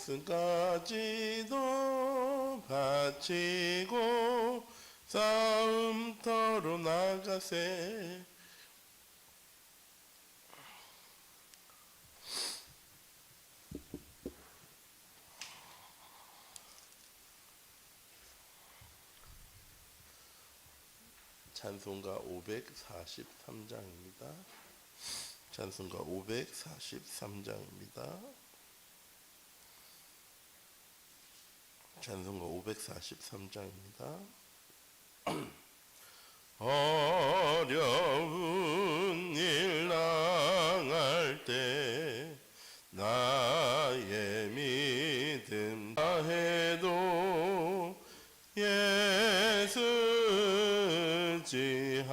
목숨까지도 바치고 싸움터로 나가세. 찬송가 543장입니다. 찬송가 543장입니다. 찬송가 543장입니다. 어려운 일 당할 때 나의 믿음 다해도 예수 지합니다.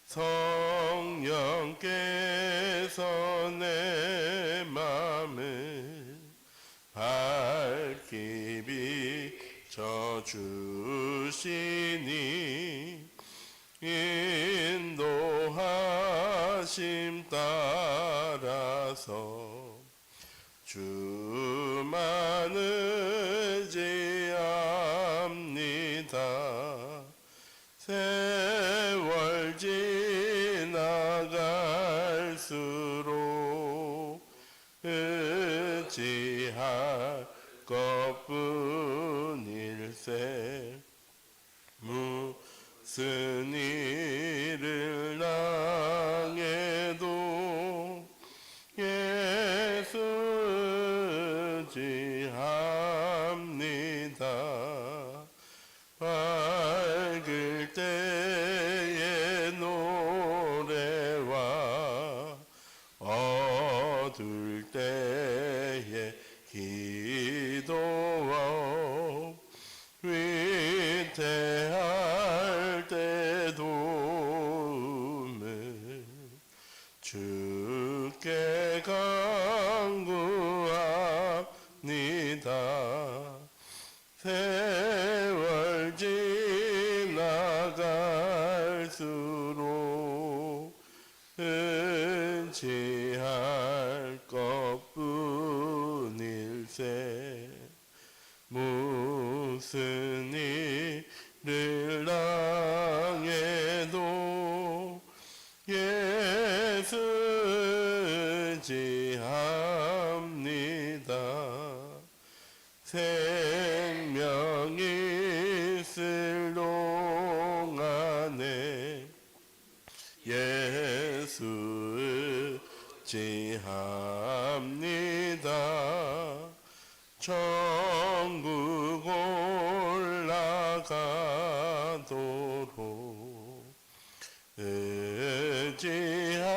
성령께서 내 맘을 밝히 비춰주시니 인도하심 따라서 주만 의지합니다. 세월 지나갈수록 의지할 것뿐일세. 무슨 일을 당해도 예수 지합니다. 밝을 때의 노래와 어두울 때의 기도와 위태할 때 도움을 주께 간구합니다. 세월 지나갈수록 의지할 것뿐일세. 무슨 일을 당해도 예수 지합니다. 생명이 있을 동안에 예수 의지합니다. 천국 올라가도록 의지할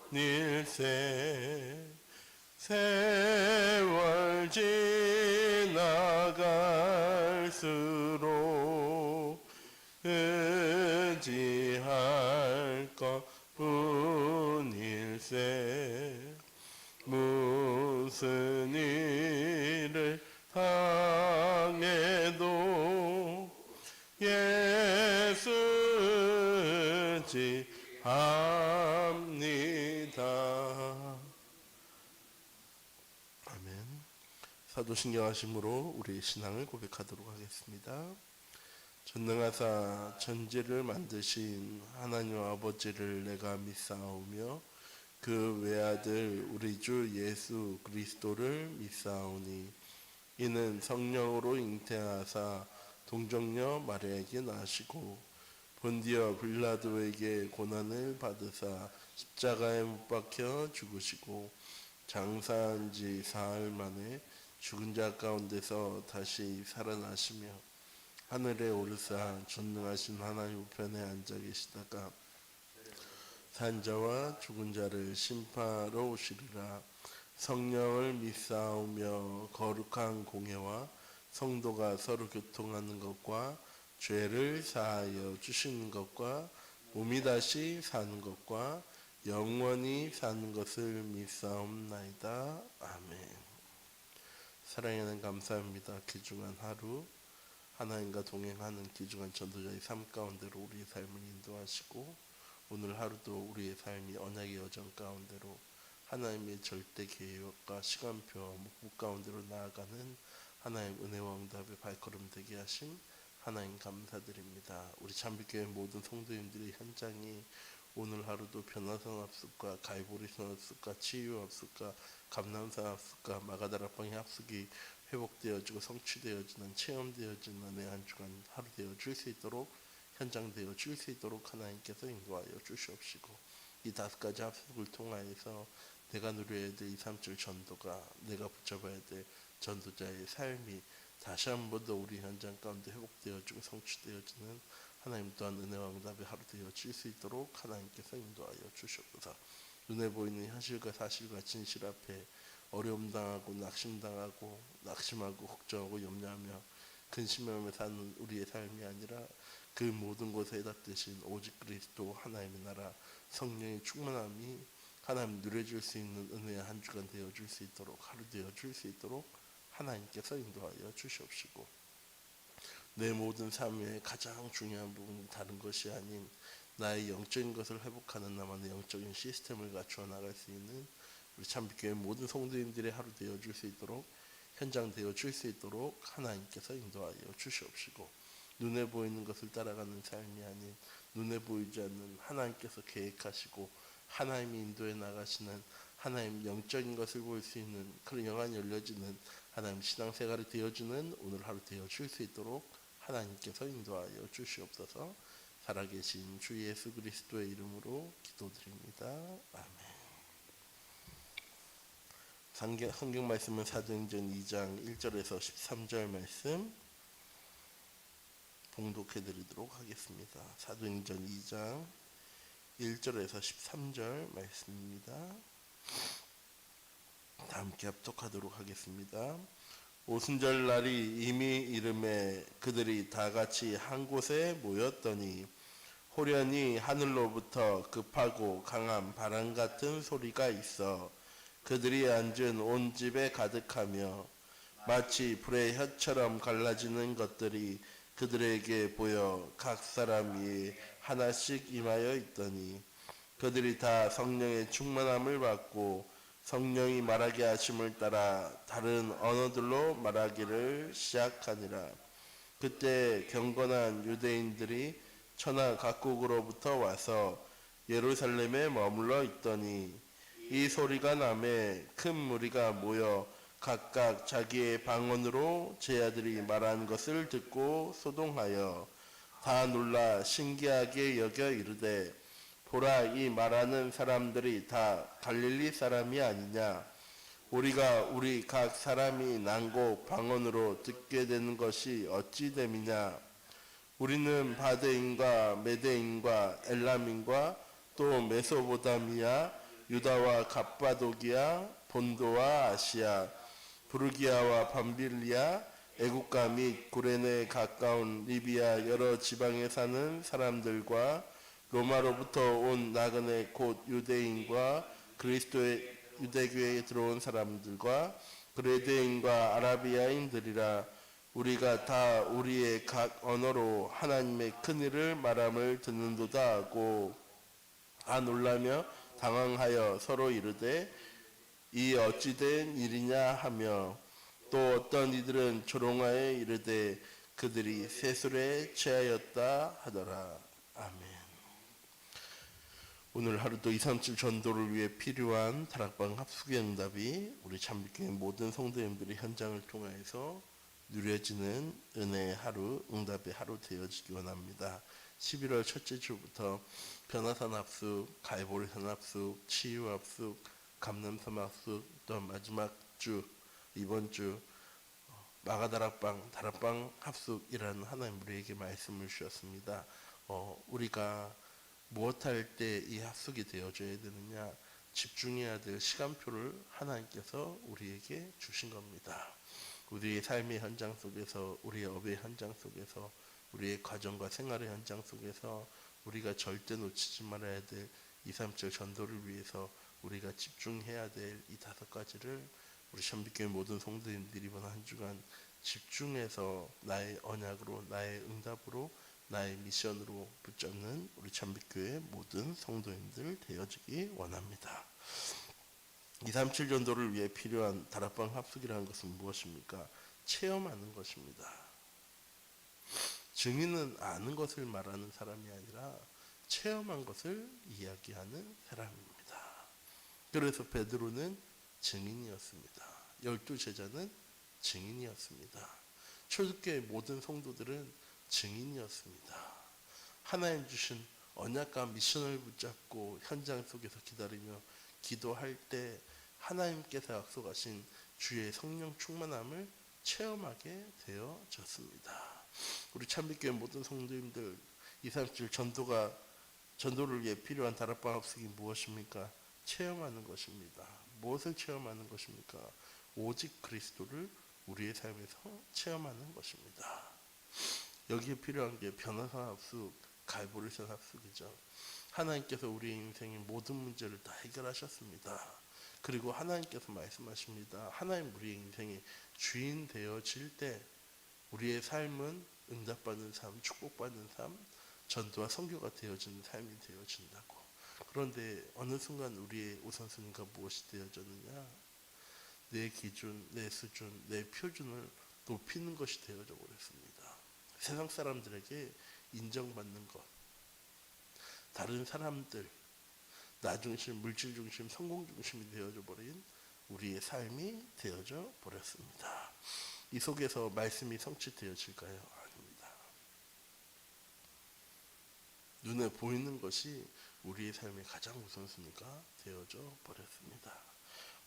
것뿐일세. 세월 지나갈수록 의지할 것뿐일세. 무슨 일을 당해도 예수 지합니다. 아멘. 사도신경하심으로 우리의 신앙을 고백하도록 하겠습니다. 전능하사 천지를 만드신 하나님 아버지를 내가 믿사오며 그 외아들 우리 주 예수 그리스도를 믿사오니 이는 성령으로 잉태하사 동정녀 마리아에게 나시고 본디어 빌라도에게 고난을 받으사 십자가에 못 박혀 죽으시고 장사한 지 사흘 만에 죽은 자 가운데서 다시 살아나시며 하늘에 오르사 전능하신 하나님 우편에 앉아 계시다가 산자와 죽은 자를 심판하러 오시리라. 성령을 믿사오며 거룩한 공회와 성도가 서로 교통하는 것과 죄를 사하여 주시는 것과 몸이 다시 사는 것과 영원히 사는 것을 믿사옵나이다. 아멘. 사랑하는 감사합니다. 귀중한 하루 하나님과 동행하는 귀중한 전도자의 삶 가운데로 우리의 삶을 인도하시고 오늘 하루도 우리의 삶이 언약의 여정 가운데로 하나님의 절대 계획과 시간표, 목표 가운데로 나아가는 하나님 은혜와 응답의 발걸음 되게 하신 하나님 감사드립니다. 우리 참빛교회 모든 성도님들의 현장이 오늘 하루도 변화산 합숙과 가이보리산 합숙과 치유 합숙과 감남산 합숙과 마가다락방의 합숙이 회복되어지고 성취되어지는 체험되어지는 은혜 한 주간 하루 되어질 수 있도록 현장 되어질 수 있도록 하나님께서 인도하여 주시옵시고 이 5가지 합숙을 통하여서 내가 누려야 될 2, 3절 전도가 내가 붙잡아야 될 전도자의 삶이 다시 한 번 더 우리 현장 가운데 회복되어지고 성취되어지는 하나님 또한 은혜와 응답의 하루 되어질 수 있도록 하나님께서 인도하여 주시옵소서. 눈에 보이는 현실과 사실과 진실 앞에 어려움 당하고 낙심하고 걱정하고 염려하며 근심하며 사는 우리의 삶이 아니라 그 모든 것에 해답되신 오직 그리스도 하나님의 나라 성령의 충만함이 하나님 누려줄 수 있는 은혜의 한 주간 되어줄 수 있도록 하루 되어줄 수 있도록 하나님께서 인도하여 주시옵시고 내 모든 삶의 가장 중요한 부분은 다른 것이 아닌 나의 영적인 것을 회복하는 나만의 영적인 시스템을 갖추어 나갈 수 있는 우리 참빛교회 모든 성도님들의 하루 되어줄 수 있도록 현장 되어줄 수 있도록 하나님께서 인도하여 주시옵시고 눈에 보이는 것을 따라가는 삶이 아닌 눈에 보이지 않는 하나님께서 계획하시고 하나님이 인도해 나가시는 하나님 영적인 것을 볼 수 있는 그런 영안이 열려지는 하나님 신앙생활이 되어주는 오늘 하루 되어줄 수 있도록 하나님께서 인도하여 주시옵소서. 살아계신 주 예수 그리스도의 이름으로 기도드립니다. 아멘. 성경 말씀은 사도행전 2장 1절에서 13절 말씀 봉독해 드리도록 하겠습니다. 사도행전 2장 1절에서 13절 말씀입니다. 다 함께 합독하도록 하겠습니다. 오순절 날이 이미 이름에 그들이 다 같이 한 곳에 모였더니 호련히 하늘로부터 급하고 강한 바람 같은 소리가 있어 그들이 앉은 온 집에 가득하며 마치 불의 혀처럼 갈라지는 것들이 그들에게 보여 각 사람이 하나씩 임하여 있더니 그들이 다 성령의 충만함을 받고 성령이 말하게 하심을 따라 다른 언어들로 말하기를 시작하니라. 그때 경건한 유대인들이 천하 각국으로부터 와서 예루살렘에 머물러 있더니 이 소리가 나매 큰 무리가 모여 각각 자기의 방언으로 제 아들이 말한 것을 듣고 소동하여 다 놀라 신기하게 여겨 이르되 보라 이 말하는 사람들이 다 갈릴리 사람이 아니냐 우리가 우리 각 사람이 난곡 방언으로 듣게 되는 것이 어찌 됨이냐 우리는 바데인과 메데인과 엘람인과 또 메소보다미아 유다와 갑바도기아 본도와 아시아 부르기아와 밤빌리아 애국가 및 구레네에 가까운 리비아 여러 지방에 사는 사람들과 로마로부터 온 나그네 곧 유대인과 그리스도의 유대교회에 들어온 사람들과 그레데인과 아라비아인들이라 우리가 다 우리의 각 언어로 하나님의 큰 일을 말함을 듣는도다 하고 다 놀라며 당황하여 서로 이르되 이 어찌된 일이냐 하며 또 어떤 이들은 조롱하여 이르되 그들이 세술에 취하였다 하더라. 아멘. 오늘 하루도 237 전도를 위해 필요한 다락방 합숙의 응답이 우리 참빛교회 모든 성도님들의 현장을 통해서 누려지는 은혜의 하루, 응답의 하루 되어지기 원합니다. 11월 첫째 주부터 변화산 합숙, 가이보리산 합숙, 치유 합숙, 감남산 합숙, 또 마지막 주, 이번 주 마가다락방, 다락방 합숙이라는 하나님 우리에게 말씀을 주셨습니다. 우리가 무엇할 때 이 합숙이 되어져야 되느냐 집중해야 될 시간표를 하나님께서 우리에게 주신 겁니다. 우리의 삶의 현장 속에서 우리의 업의 현장 속에서 우리의 가정과 생활의 현장 속에서 우리가 절대 놓치지 말아야 될 2, 3절 전도를 위해서 우리가 집중해야 될 이 5가지를 우리 참빛교회 모든 성도님들이 이번 한 주간 집중해서 나의 언약으로 나의 응답으로 나의 미션으로 붙잡는 우리 참빛교회 모든 성도님들 되어지기 원합니다. 237 전도를 위해 필요한 다락방 합숙이라는 것은 무엇입니까? 체험하는 것입니다. 증인은 아는 것을 말하는 사람이 아니라 체험한 것을 이야기하는 사람입니다. 그래서 베드로는 증인이었습니다. 12 제자는 증인이었습니다. 초대교회 모든 성도들은 증인이었습니다. 하나님 주신 언약과 미션을 붙잡고 현장 속에서 기다리며 기도할 때 하나님께서 약속하신 주의 성령 충만함을 체험하게 되어졌습니다. 우리 참빛교회 모든 성도님들 237 전도를 위해 필요한 다락방 합숙이 무엇입니까? 체험하는 것입니다. 무엇을 체험하는 것입니까? 오직 그리스도를 우리의 삶에서 체험하는 것입니다. 여기에 필요한 게 변화산 합숙, 갈보리산 합숙이죠. 하나님께서 우리의 인생의 모든 문제를 다 해결하셨습니다. 그리고 하나님께서 말씀하십니다. 하나님 우리의 인생의 주인 되어질 때 우리의 삶은 응답받는 삶, 축복받는 삶, 전도와 선교가 되어지는 삶이 되어진다고. 그런데 어느 순간 우리의 우선순위가 무엇이 되어졌느냐? 내 기준, 내 수준, 내 표준을 높이는 것이 되어져 버렸습니다. 세상 사람들에게 인정받는 것, 다른 사람들, 나 중심, 물질 중심, 성공 중심이 되어져 버린 우리의 삶이 되어져 버렸습니다. 이 속에서 말씀이 성취되어질까요? 아닙니다. 눈에 보이는 것이 우리의 삶의 가장 우선순위가 되어져 버렸습니다.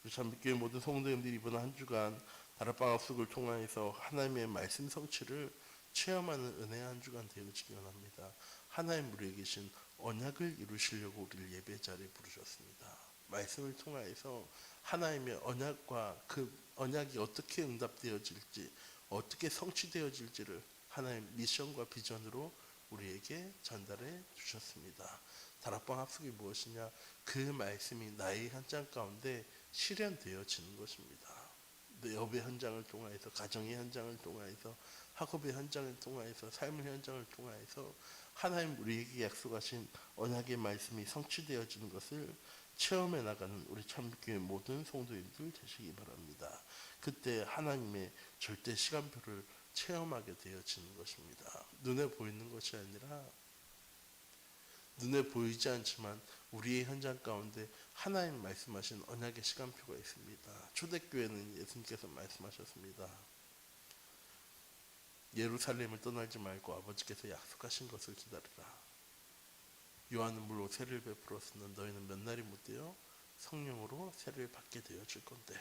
우리 참빛교회 모든 성도님들이 이번 한 주간 다락방 합숙을 통해서 하나님의 말씀 성취를 체험하는 은혜의 한 주간 되어지기 원합니다. 하나님 우리에게 계신 언약을 이루시려고 우리를 예배 자리에 부르셨습니다. 말씀을 통하여서 하나님의 언약과 그 언약이 어떻게 응답되어질지, 어떻게 성취되어질지를 하나님 미션과 비전으로 우리에게 전달해 주셨습니다. 다락방 합숙이 무엇이냐? 그 말씀이 나의 현장 가운데 실현되어지는 것입니다. 여배 현장을 통하여서, 가정의 현장을 통하여서, 학업의 현장을 통하여서, 삶의 현장을 통하여서 하나님 우리에게 약속하신 언약의 말씀이 성취되어지는 것을 체험해 나가는 우리 참교회 모든 성도님들 되시기 바랍니다. 그때 하나님의 절대 시간표를 체험하게 되어지는 것입니다. 눈에 보이는 것이 아니라 눈에 보이지 않지만 우리의 현장 가운데 하나님 말씀하신 언약의 시간표가 있습니다. 초대교회는 예수님께서 말씀하셨습니다. 예루살렘을 떠나지 말고 아버지께서 약속하신 것을 기다리라. 요한은 물로 세를 베풀었으나 너희는 몇 날이 못되어 성령으로 세를 받게 되어질 건데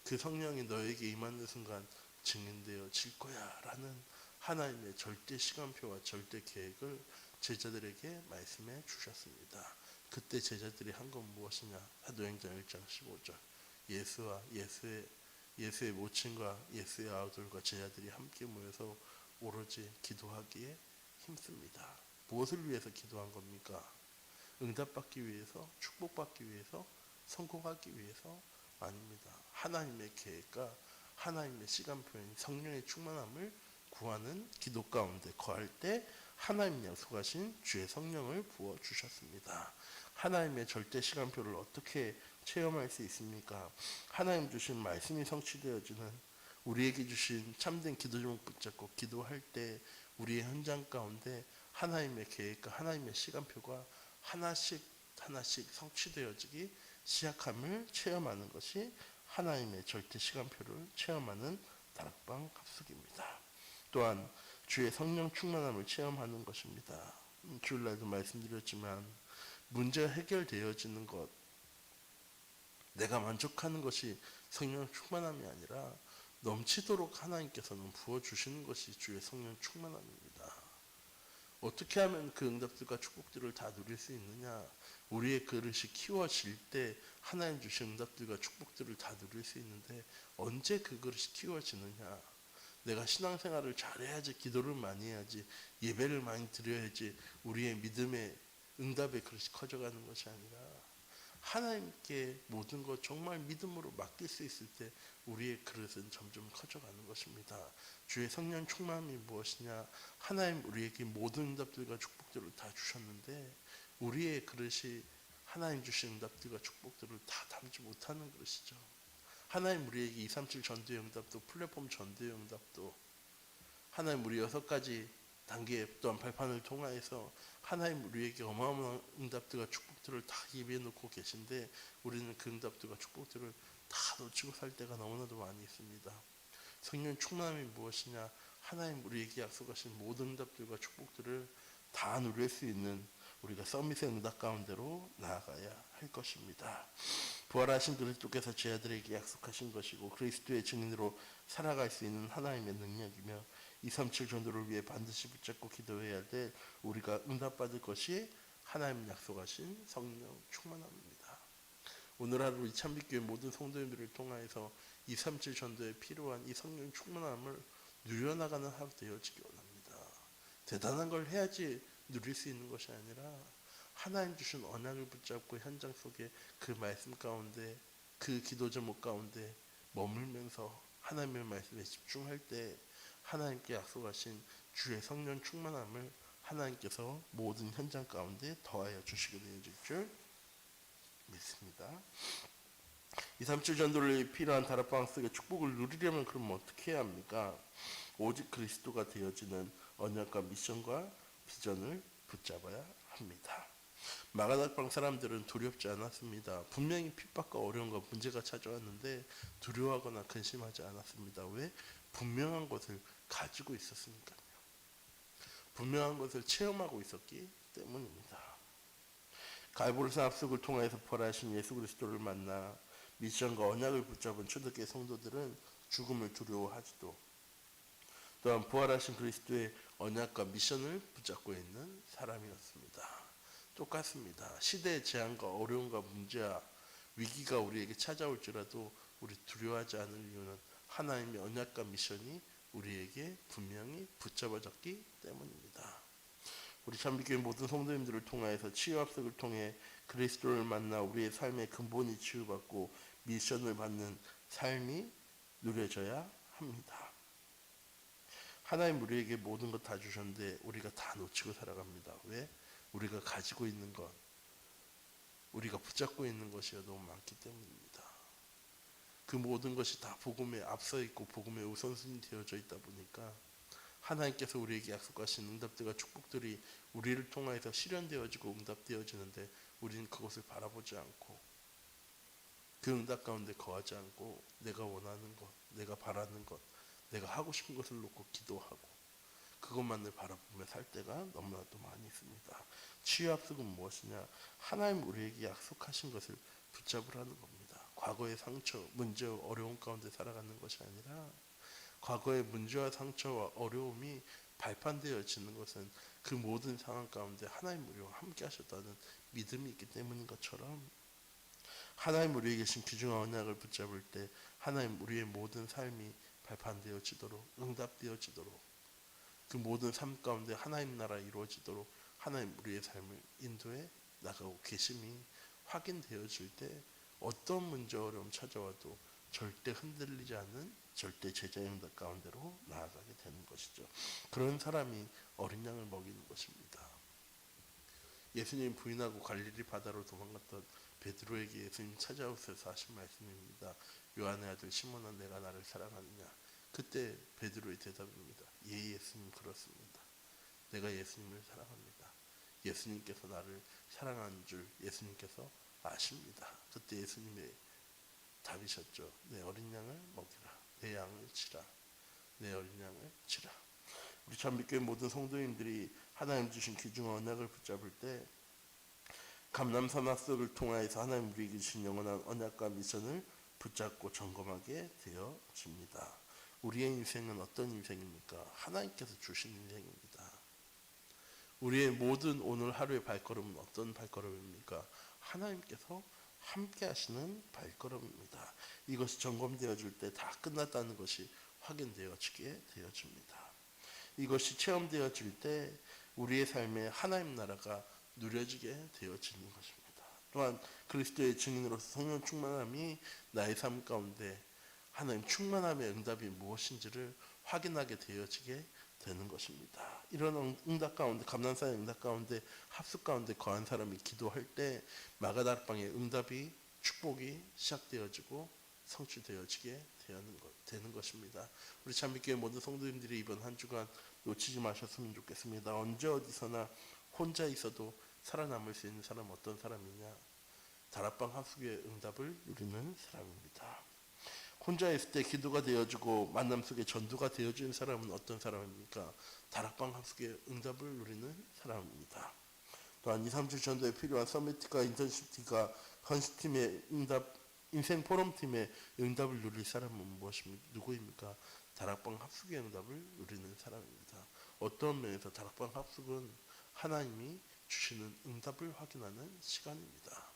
그 성령이 너에게 임하는 순간 증인되어질 거야 라는 하나님의 절대 시간표와 절대 계획을 제자들에게 말씀해 주셨습니다. 그때 제자들이 한 건 무엇이냐? 사도행전 1장 15절 예수와 예수의 모친과 예수의 아우들과 제자들이 함께 모여서 오로지 기도하기에 힘씁니다. 무엇을 위해서 기도한 겁니까? 응답받기 위해서, 축복받기 위해서, 성공하기 위해서? 아닙니다. 하나님의 계획과 하나님의 시간표인 성령의 충만함을 구하는 기도 가운데 거할 때 하나님 약속하신 주의 성령을 부어주셨습니다. 하나님의 절대 시간표를 어떻게 체험할 수 있습니까? 하나님 주신 말씀이 성취되어지는 우리에게 주신 참된 기도 제목 붙잡고 기도할 때 우리의 현장 가운데 하나님의 계획과 하나님의 시간표가 하나씩 성취되어지기 시작함을 체험하는 것이 하나님의 절대 시간표를 체험하는 다락방 합숙입니다. 또한 주의 성령 충만함을 체험하는 것입니다. 주일날도 말씀드렸지만 문제가 해결되어지는 것, 내가 만족하는 것이 성령 충만함이 아니라 넘치도록 하나님께서는 부어주시는 것이 주의 성령 충만함입니다. 어떻게 하면 그 응답들과 축복들을 다 누릴 수 있느냐? 우리의 그릇이 키워질 때 하나님 주신 응답들과 축복들을 다 누릴 수 있는데 언제 그 그릇이 키워지느냐? 내가 신앙생활을 잘해야지, 기도를 많이 해야지, 예배를 많이 드려야지 우리의 믿음의 응답의 그릇이 커져가는 것이 아니라 하나님께 모든 것 정말 믿음으로 맡길 수 있을 때 우리의 그릇은 점점 커져가는 것입니다. 주의 성령 충만함이 무엇이냐? 하나님 우리에게 모든 응답들과 축복들을 다 주셨는데 우리의 그릇이 하나님 주신 응답들과 축복들을 다 담지 못하는 그릇이죠. 하나님 우리에게 237 전도의 응답도 플랫폼 전도의 응답도 하나님 우리 6가지 단계 또한 발판을 통하여서 하나님 우리에게 어마어마한 응답들과 축복들을 다 예비해 놓고 계신데 우리는 그 응답들과 축복들을 다 놓치고 살 때가 너무나도 많이 있습니다. 성령 충만함이 무엇이냐? 하나님 우리에게 약속하신 모든 응답들과 축복들을 다 누릴 수 있는 우리가 서밋의 응답 가운데로 나아가야 할 것입니다. 부활하신 그리스도께서 제 아들에게 약속하신 것이고 그리스도의 증인으로 살아갈 수 있는 하나님의 능력이며 237 전도를 위해 반드시 붙잡고 기도해야 할 때 우리가 응답받을 것이 하나님 약속하신 성령 충만함입니다. 오늘 하루 이 참빛교회 모든 성도님들을 통하여서 237 전도에 필요한 이 성령 충만함을 누려나가는 하루 되어지기 원합니다. 대단한 걸 해야지 누릴 수 있는 것이 아니라 하나님 주신 언약을 붙잡고 현장 속에 그 말씀 가운데 그 기도 제목 가운데 머물면서 하나님의 말씀에 집중할 때 하나님께 약속하신 주의 성령 충만함을 하나님께서 모든 현장 가운데 더하여 주시게 되어질 줄 믿습니다. 237 전도를 필요한 다락방 속의 축복을 누리려면 그럼 어떻게 해야 합니까? 오직 그리스도가 되어지는 언약과 미션과 비전을 붙잡아야 합니다. 마가다방 사람들은 두렵지 않았습니다. 분명히 핍박과 어려움과 문제가 찾아왔는데 두려워하거나 근심하지 않았습니다. 왜? 분명한 것을 가지고 있었으니까요. 분명한 것을 체험하고 있었기 때문입니다. 갈보리산 압축을 통해서 부활하신 예수 그리스도를 만나 미션과 언약을 붙잡은 초대교회 성도들은 죽음을 두려워하지도 또한 부활하신 그리스도의 언약과 미션을 붙잡고 있는 사람이었습니다. 똑같습니다. 시대의 재앙과 어려움과 문제와 위기가 우리에게 찾아올지라도 우리 두려워하지 않을 이유는 하나님의 언약과 미션이 우리에게 분명히 붙잡아졌기 때문입니다. 우리 참빛교회 모든 성도님들을 통하여서 치유합석을 통해 그리스도를 만나 우리의 삶의 근본이 치유받고 미션을 받는 삶이 누려져야 합니다. 하나님 우리에게 모든 것 다 주셨는데 우리가 다 놓치고 살아갑니다. 왜? 우리가 가지고 있는 것, 우리가 붙잡고 있는 것이 너무 많기 때문입니다. 그 모든 것이 다 복음에 앞서 있고 복음에 우선순위 되어져 있다 보니까 하나님께서 우리에게 약속하신 응답들과 축복들이 우리를 통하여서 실현되어지고 응답되어지는데 우리는 그것을 바라보지 않고 그 응답 가운데 거하지 않고 내가 원하는 것, 내가 바라는 것, 내가 하고 싶은 것을 놓고 기도하고 그것만을 바라보며 살 때가 너무나도 많이 있습니다. 치유합석은 무엇이냐? 하나님 우리에게 약속하신 것을 붙잡으라는 겁니다. 과거의 상처, 문제와 어려움 가운데 살아가는 것이 아니라 과거의 문제와 상처와 어려움이 발판되어지는 것은 그 모든 상황 가운데 하나님 우리와 함께 하셨다는 믿음이 있기 때문인 것처럼 하나님 우리에게 계신 귀중한 언약을 붙잡을 때 하나님 우리의 모든 삶이 발판되어지도록 응답되어지도록 그 모든 삶 가운데 하나님 나라 이루어지도록 하나님 우리의 삶을 인도해 나가고 계심이 확인되어질 때 어떤 문제 어려움 찾아와도 절대 흔들리지 않는 절대 제자의 응답 가운데로 나아가게 되는 것이죠. 그런 사람이 어린 양을 먹이는 것입니다. 예수님 부인하고 갈릴리 바다로 도망갔던 베드로에게 예수님 찾아오셔서 하신 말씀입니다. 요한의 아들 시몬아 내가 나를 사랑하느냐? 그때 베드로의 대답입니다. 예 예수님 그렇습니다. 내가 예수님을 사랑합니다. 예수님께서 나를 사랑하는 줄 예수님께서 아십니다. 그때 예수님의 답이셨죠. 내 어린 양을 먹이라. 내 양을 치라. 내 어린 양을 치라. 우리 참빛교회 모든 성도님들이 하나님 주신 귀중한 언약을 붙잡을 때 감람산 합석을 통하여서 하나님 우리에게 주신 영원한 언약과 미션을 붙잡고 점검하게 되어집니다. 우리의 인생은 어떤 인생입니까? 하나님께서 주신 인생입니다. 우리의 모든 오늘 하루의 발걸음은 어떤 발걸음입니까? 하나님께서 함께 하시는 발걸음입니다. 이것이 점검되어질 때 다 끝났다는 것이 확인되어지게 되어집니다. 이것이 체험되어질 때 우리의 삶에 하나님 나라가 누려지게 되어지는 것입니다. 또한 그리스도의 증인으로서 성령 충만함이 나의 삶 가운데 하나님 충만함의 응답이 무엇인지를 확인하게 되어지게 되는 것입니다. 이런 응답 가운데, 감난사의 응답 가운데, 합숙 가운데 거한 사람이 기도할 때 마가다락방의 응답이, 축복이 시작되어지고 성취되어지게 되는 것입니다. 우리 참빛교회 모든 성도님들이 이번 한 주간 놓치지 마셨으면 좋겠습니다. 언제 어디서나 혼자 있어도 살아남을 수 있는 사람 어떤 사람이냐? 다락방 합숙의 응답을 누리는 사람입니다. 혼자 있을 때 기도가 되어지고 만남 속에 전도가 되어지는 사람은 어떤 사람입니까? 다락방 합숙의 응답을 누리는 사람입니다. 또한 2, 3주 전도에 필요한 서미트가 인턴십티가 헌시팀의 응답, 인생 포럼팀의 응답을 누릴 사람은 무엇입니까? 누구입니까? 다락방 합숙의 응답을 누리는 사람입니다. 어떤 면에서 다락방 합숙은 하나님이 주시는 응답을 확인하는 시간입니다.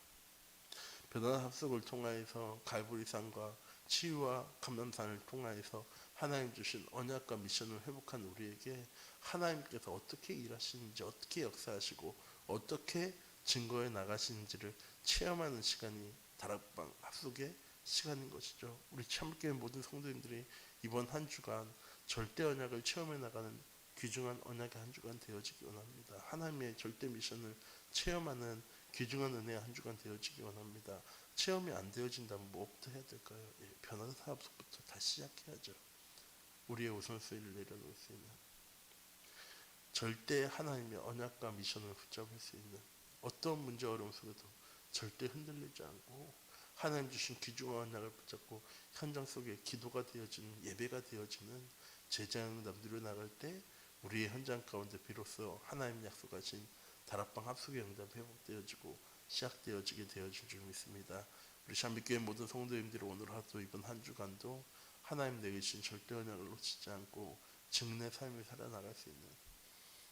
변화의 합숙을 통하여서 갈보리산과 치유와 감람산을 통하여서 하나님 주신 언약과 미션을 회복한 우리에게 하나님께서 어떻게 일하시는지, 어떻게 역사하시고 어떻게 증거해 나가시는지를 체험하는 시간이 다락방 합숙의 시간인 것이죠. 우리 참교회 모든 성도님들이 이번 한 주간 절대 언약을 체험해 나가는 귀중한 언약의 한 주간 되어지기 원합니다. 하나님의 절대 미션을 체험하는 귀중한 은혜의 한 주간 되어지기 원합니다. 체험이 안 되어진다면 뭐부터 해야 될까요? 변화의 사업부터 다시 시작해야죠. 우리의 우선순위를 내려놓을 수 있는, 절대 하나님의 언약과 미션을 붙잡을 수 있는, 어떤 문제 어려움 속에도 절대 흔들리지 않고 하나님 주신 귀중한 언약을 붙잡고 현장 속에 기도가 되어지는, 예배가 되어지는 제자응답 누려나갈 때 우리의 현장 가운데 비로소 하나님 약속하신 다락방 합숙의 응답 회복되어지고 시작되어지게 되어질 줄 믿습니다. 우리 샴빛교회 모든 성도님들이 오늘 하루 이번 한 주간도 하나님 내주신 절대 언약을 놓치지 않고 증인의 삶을 살아나갈 수 있는,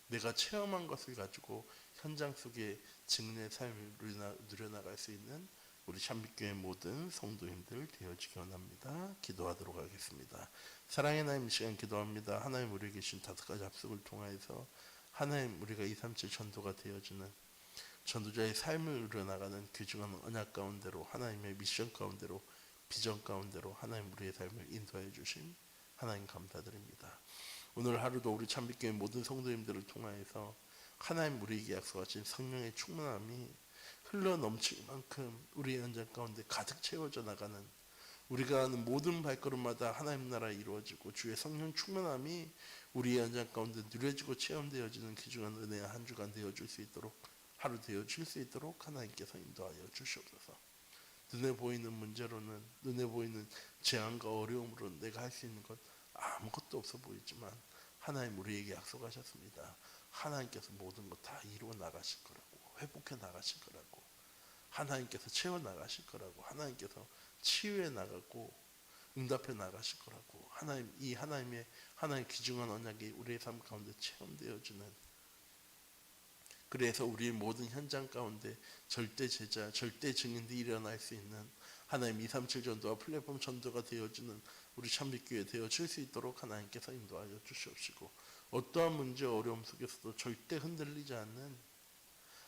내가 체험한 것을 가지고 현장 속에 증인의 삶을 누려나갈 수 있는 우리 샴빛교회 모든 성도님들 되어지기 원합니다. 기도하도록 하겠습니다. 사랑의 하나님, 이 시간 기도합니다. 하나님 우리에게 주신 5가지 합숙을 통하여서 하나님 우리가 237 전도가 되어지는 전도자의 삶을 누려나가는 귀중한 언약 가운데로, 하나님의 미션 가운데로, 비전 가운데로 하나님 우리의 삶을 인도해 주신 하나님 감사드립니다. 오늘 하루도 우리 참빛교회 모든 성도님들을 통하여서 하나님 우리에게 약속하신 성령의 충만함이 흘러 넘칠 만큼 우리의 현장 가운데 가득 채워져 나가는, 우리가 하는 모든 발걸음마다 하나님 나라 이루어지고 주의 성령 충만함이 우리의 현장 가운데 누려지고 체험되어지는 귀중한 은혜의 한 주간 되어줄 수 있도록, 하루 되어줄 수 있도록 하나님께서 인도하여 주시옵소서. 눈에 보이는 문제로는, 눈에 보이는 재앙과 어려움으로는 내가 할 수 있는 것 아무것도 없어 보이지만 하나님 우리에게 약속하셨습니다. 하나님께서 모든 것 다 이루어 나가실 거라고, 회복해 나가실 거라고, 하나님께서 채워 나가실 거라고, 하나님께서 치유해 나가고 응답해 나가실 거라고, 하나님의 귀중한 언약이 우리의 삶 가운데 체험되어지는, 그래서 우리의 모든 현장 가운데 절대 제자, 절대 증인들이 일어날 수 있는 하나님 237 전도와 플랫폼 전도가 되어지는 우리 참빛교회 되어질 수 있도록 하나님께서 인도하여 주시옵시고, 어떠한 문제 어려움 속에서도 절대 흔들리지 않는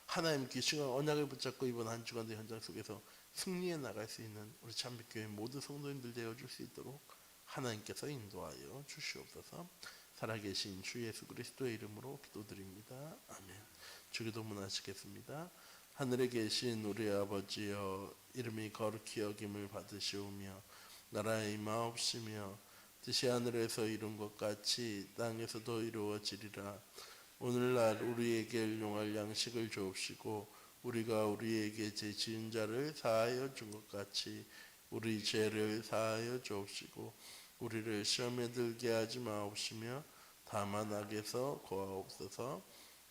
하나님 귀중한 언약을 붙잡고 이번 한 주간의 현장 속에서 승리해 나갈 수 있는 우리 참빛교회 모든 성도님들 되어줄 수 있도록 하나님께서 인도하여 주시옵소서. 살아계신 주 예수 그리스도의 이름으로 기도드립니다. 아멘. 주기도문 하시겠습니다. 하늘에 계신 우리 아버지여, 이름이 거룩히 여김을 받으시오며 나라의 임하옵시며 뜻이 하늘에서 이룬 것 같이 땅에서도 이루어지리라. 오늘날 우리에게 일용할 양식을 주옵시고 우리가 우리에게 죄 지은 자를 사하여 준 것 같이 우리 죄를 사하여 주옵시고 우리를 시험에 들게 하지 마옵시며 다만 악에서 구하옵소서.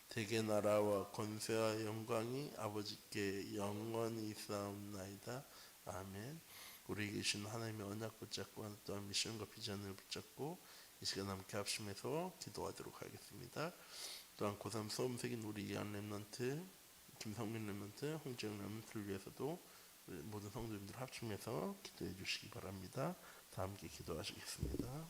대개 나라와 권세와 영광이 아버지께 영원히 있사옵나이다. 아멘. 우리 계신 하나님의 언약 붙잡고 또한 미션과 비전을 붙잡고 이 시간 함께 합심해서 기도하도록 하겠습니다. 또한 고3 수험생인 우리 이한 랩런트, 김성민 랩런트, 홍재영 랩런트를 위해서도 모든 성도님들 합심해서 기도해 주시기 바랍니다. 다 함께 기도하시겠습니다.